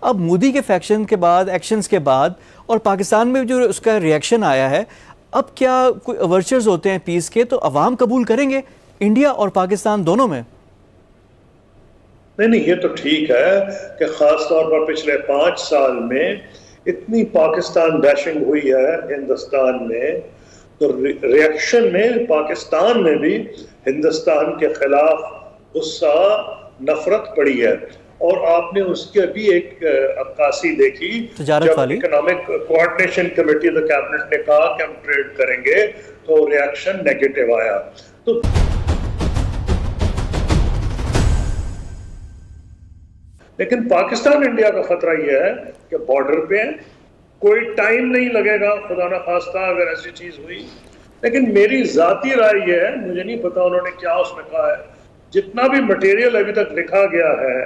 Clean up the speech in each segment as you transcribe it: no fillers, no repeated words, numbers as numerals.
اب مودی کے فیکشن کے بعد، ایکشنز کے بعد، اور پاکستان میں جو اس کا ریئیکشن آیا ہے، اب کیا کوئی اوورچرز ہوتے ہیں پیس کے، تو عوام قبول کریں گے انڈیا اور پاکستان دونوں میں؟ نہیں، یہ تو ٹھیک ہے کہ خاص طور پر پچھلے 5 سال میں اتنی پاکستان بیشنگ ہوئی ہے ہندوستان میں، تو ریئیکشن میں پاکستان میں بھی ہندوستان کے خلاف غصہ، نفرت پڑی ہے. اور آپ نے اس کے بھی ایک عکاسی دیکھی تجارت جب والی economic coordination committee of cabinet نے کہا کہ ہم ٹریڈ کریں گے تو ریئیکشن نیگیٹو آیا. تو لیکن پاکستان انڈیا کا خطرہ یہ ہے کہ بارڈر پہ ہے، کوئی ٹائم نہیں لگے گا خدا نہ خواستہ اگر ایسی چیز ہوئی. لیکن میری ذاتی رائے یہ ہے، مجھے نہیں پتا انہوں نے کیا اس میں کہا ہے، جتنا بھی مٹیریل ابھی تک لکھا گیا ہے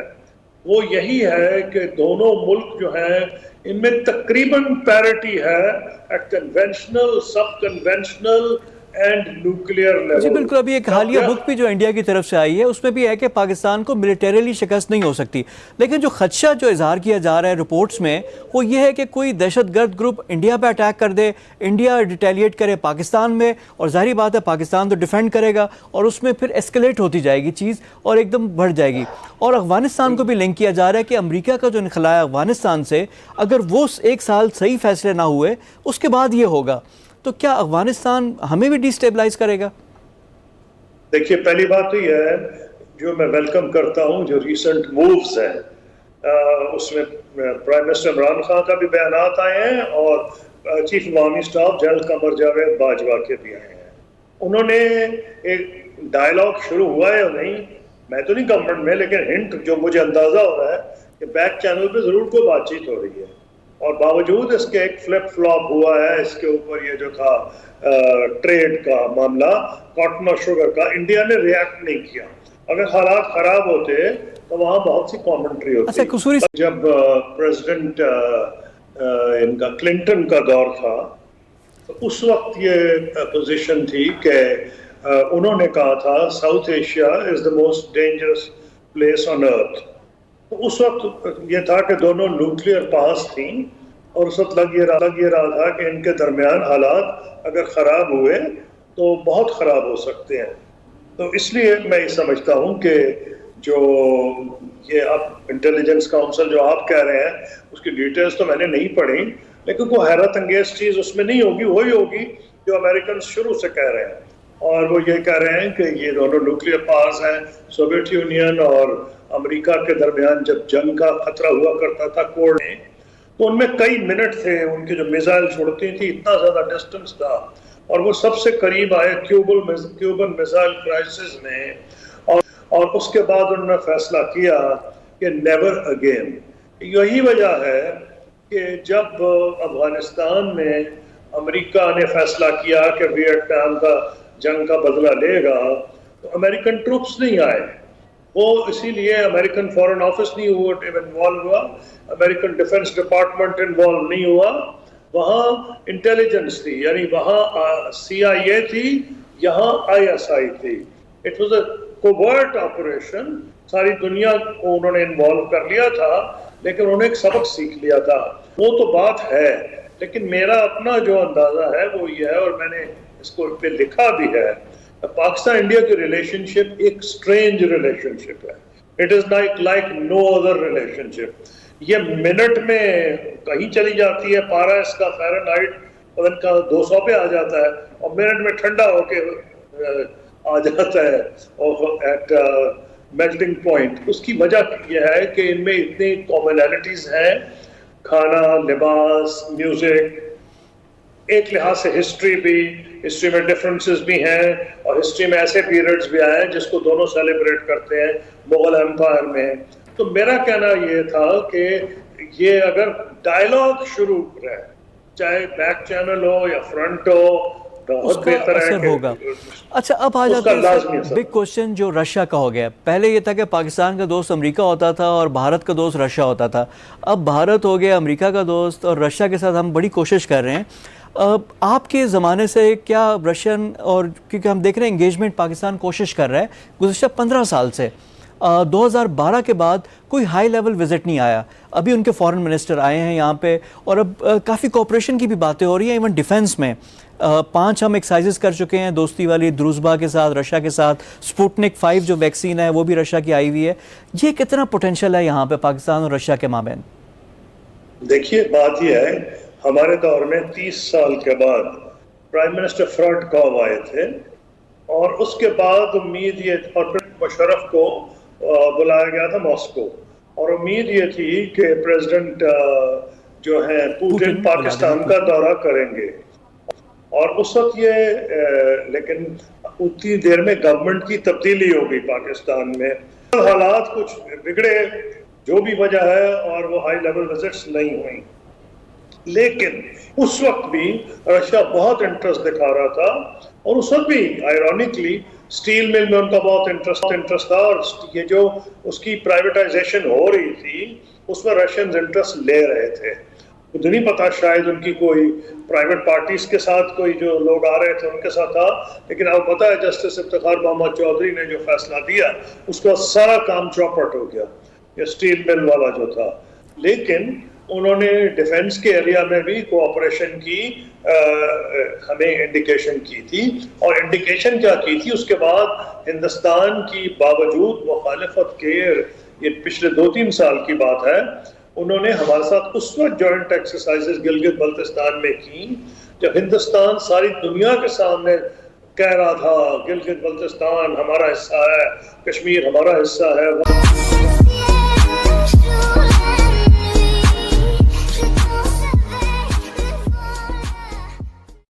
وہ یہی ہے کہ دونوں ملک جو ہیں ان میں تقریباً پیرٹی ہے at conventional, sub conventional and nuclear level. جی بالکل. ابھی ایک حالیہ بک بھی جو انڈیا کی طرف سے آئی ہے اس میں بھی ہے کہ پاکستان کو ملیٹریلی شکست نہیں ہو سکتی، لیکن جو خدشہ جو اظہار کیا جا رہا ہے رپورٹس میں وہ یہ ہے کہ کوئی دہشت گرد گروپ انڈیا پہ اٹیک کر دے، انڈیا ریٹیلیٹ کرے پاکستان میں، اور ظاہری بات ہے پاکستان تو ڈیفینڈ کرے گا اور اس میں پھر ایسکلیٹ ہوتی جائے گی چیز اور ایک دم بڑھ جائے گی. اور افغانستان کو بھی لنک کیا جا رہا ہے کہ امریکہ کا جو انخلاء ہے افغانستان سے، اگر وہ 1 سال صحیح فیصلے نہ ہوئے اس کے بعد یہ ہوگا، تو کیا افغانستان ہمیں بھی ڈی اسٹیبلائز کرے گا؟ دیکھیے، پہلی بات تو یہ ہے جو میں ویلکم کرتا ہوں جو ریسنٹ مووز ہیں، اس میں پرائم منسٹر عمران خان کا بھی بیانات آئے ہیں اور چیف عوامی اسٹاف جنرل قمر جاوید باجوہ کے بھی آئے ہیں. انہوں نے ایک ڈائلاگ شروع ہوا ہے، نہیں میں تو نہیں گورنمنٹ میں، لیکن ہنٹ جو مجھے اندازہ ہو رہا ہے کہ بیک چینل پہ ضرور کوئی بات چیت ہو رہی ہے. اور باوجود اس کے ایک فلپ فلاپ ہوا ہے اس کے اوپر، یہ جو تھا ٹریڈ کا معاملہ، کاٹن اور شوگر کا، انڈیا نے ریئیکٹ نہیں کیا. اگر حالات خراب ہوتے تو وہاں بہت سی کامنٹری ہوتی. جب پریزیڈنٹ ان کا کلنٹن کا دور تھا تو اس وقت یہ پوزیشن تھی کہ انہوں نے کہا تھا South Asia is the most dangerous place on earth. تو اس وقت یہ تھا کہ دونوں نیوکلیئر پاس تھیں اور اس وقت لگ یہ رہا تھا کہ ان کے درمیان حالات اگر خراب ہوئے تو بہت خراب ہو سکتے ہیں. تو اس لیے میں یہ سمجھتا ہوں کہ جو یہ اب انٹیلیجنس کاؤنسل جو آپ کہہ رہے ہیں اس کی ڈیٹیلز تو میں نے نہیں پڑھی، لیکن کوئی حیرت انگیز چیز اس میں نہیں ہوگی، وہی ہوگی جو امریکن شروع سے کہہ رہے ہیں. اور وہ یہ کہہ رہے ہیں کہ یہ دونوں نیوکلیئر پاورز ہیں، سوویت یونین اور امریکہ کے درمیان جب جنگ کا خطرہ ہوا کرتا تھا کوڑ میں، تو ان میں کئی منٹ تھے ان کی جو میزائل چھوڑتی تھی، اتنا زیادہ ڈسٹنس تھا، اور وہ سب سے قریب آئے کیوبن میزائل کرائسس میں، اور اس کے بعد انہوں نے فیصلہ کیا کہ نیور اگین. یہی وجہ ہے کہ جب افغانستان میں امریکہ نے فیصلہ کیا کہ ویتنام کا جنگ کا بدلہ لے گا تو امریکن ٹروپس نہیں آئے. وہ اسی لیے امریکن فورن آفس نہیں انوالو ہوا، امریکن ڈیفنس ڈپارٹمنٹ انوالو نہیں ہوا. وہاں انٹیلیجنس تھی، یعنی وہاں سی آئی اے تھی، یہاں آئی ایس آئی تھی. It was a covert operation. ساری دنیا کو انہوں نے انوالو کر لیا تھا، لیکن انہوں نے ایک سبق سیکھ لیا تھا. وہ تو بات ہے، لیکن میرا اپنا جو اندازہ ہے وہ یہ ہے، اور میں نے اس کو پہ لکھا بھی ہے، پاکستان انڈیا کی ریلیشن شپ ایک اسٹرینج ریلیشن شپ ہے. It is like no other relationship. یہ منٹ میں کہیں چلی جاتی ہے، پارا اس کا فahrenheit پتن کا 200 پہ آ جاتا ہے، اور منٹ میں ٹھنڈا ہو کے آ جاتا ہے ایٹ میلٹنگ پوائنٹ. اس کی وجہ یہ ہے کہ ان میں اتنی کامنالٹیز ہیں، کھانا، لباس، میوزک، ایک لحاظ سے ہسٹری میں ڈفرنسز بھی ہیں، اور ہسٹری میں ایسے پیریڈز بھی آئے ہیں جس کو دونوں سیلیبریٹ کرتے ہیں مغل امپائر میں. تو میرا کہنا یہ تھا کہ یہ اگر ڈائلاگ شروع رہے، چاہے بیک چینل ہو یا فرنٹ ہو، بہت بہتر ہے کہ ہوگا. اچھا اب آ جاتے ہیں بگ کوشچن جو رشیا کا ہو گیا. پہلے یہ تھا کہ پاکستان کا دوست امریکہ ہوتا تھا اور بھارت کا دوست رشیا ہوتا تھا. اب بھارت ہو گیا امریکہ کا دوست، اور رشیا کے ساتھ ہم بڑی کوشش کر رہے ہیں. آپ کے زمانے سے کیا رشین، اور کیونکہ ہم دیکھ رہے ہیں انگیجمنٹ پاکستان کوشش کر رہا ہے گزشتہ 15 سال سے، 2012 کے بعد کوئی ہائی لیول وزٹ نہیں آیا. ابھی ان کے فارن منسٹر آئے ہیں یہاں پہ اور اب کافی کوپریشن کی بھی باتیں ہو رہی ہیں. ایون ڈیفنس میں 5 ہم ایکسائزز کر چکے ہیں دوستی والی دروزبا کے ساتھ, رشیا کے ساتھ. سپوٹنک 5 جو ویکسین ہے وہ بھی رشیا کی آئی ہوئی ہے. یہ کتنا پوٹینشیل ہے یہاں پہ پاکستان اور رشیا کے مابین؟ دیکھیے بات یہ ہے, ہمارے دور میں 30 سال کے بعد پرائم منسٹر فرانٹ کاو آئے تھے اور اس کے بعد امید یہ, اور پھر مشرف کو بلایا گیا تھا ماسکو, اور امید یہ تھی کہ پریزیڈنٹ جو ہیں پوٹن پاکستان کا دورہ کریں گے. اور اس وقت یہ لیکن اتنی دیر میں گورنمنٹ کی تبدیلی ہو گئی پاکستان میں, حالات کچھ بگڑے جو بھی وجہ ہے, اور وہ ہائی لیول وزٹس نہیں ہوئی. لیکن اس وقت بھی رشیا بہت انٹرسٹ دکھا رہا تھا, اور اس وقت بھی آئرونکلی سٹیل مل میں ان کا بہت انٹرسٹ تھا, اور یہ جو اس کی پرائیویٹائزیشن ہو رہی تھی اس میں رشینز انٹرسٹ لے رہے تھے. مجھے نہیں پتا, شاید ان کی کوئی پرائیویٹ پارٹیز کے ساتھ کوئی جو لوگ آ رہے تھے ان کے ساتھ تھا, لیکن اب پتا ہے جسٹس افتخار محمد چودھری نے جو فیصلہ دیا اس کا سارا کام چوپٹ ہو گیا, یہ سٹیل مل والا جو تھا. لیکن انہوں نے ڈیفنس کے ایریا میں بھی کوآپریشن کی ہمیں انڈیکیشن کی تھی, اور انڈیکیشن کیا کی تھی اس کے بعد ہندوستان کی باوجود مخالفت کے, یہ پچھلے 2-3 سال کی بات ہے, انہوں نے ہمارے ساتھ اس وقت جوائنٹ ایکسرسائزز گلگت بلتستان میں کی جب ہندوستان ساری دنیا کے سامنے کہہ رہا تھا گلگت بلتستان ہمارا حصہ ہے, کشمیر ہمارا حصہ ہے.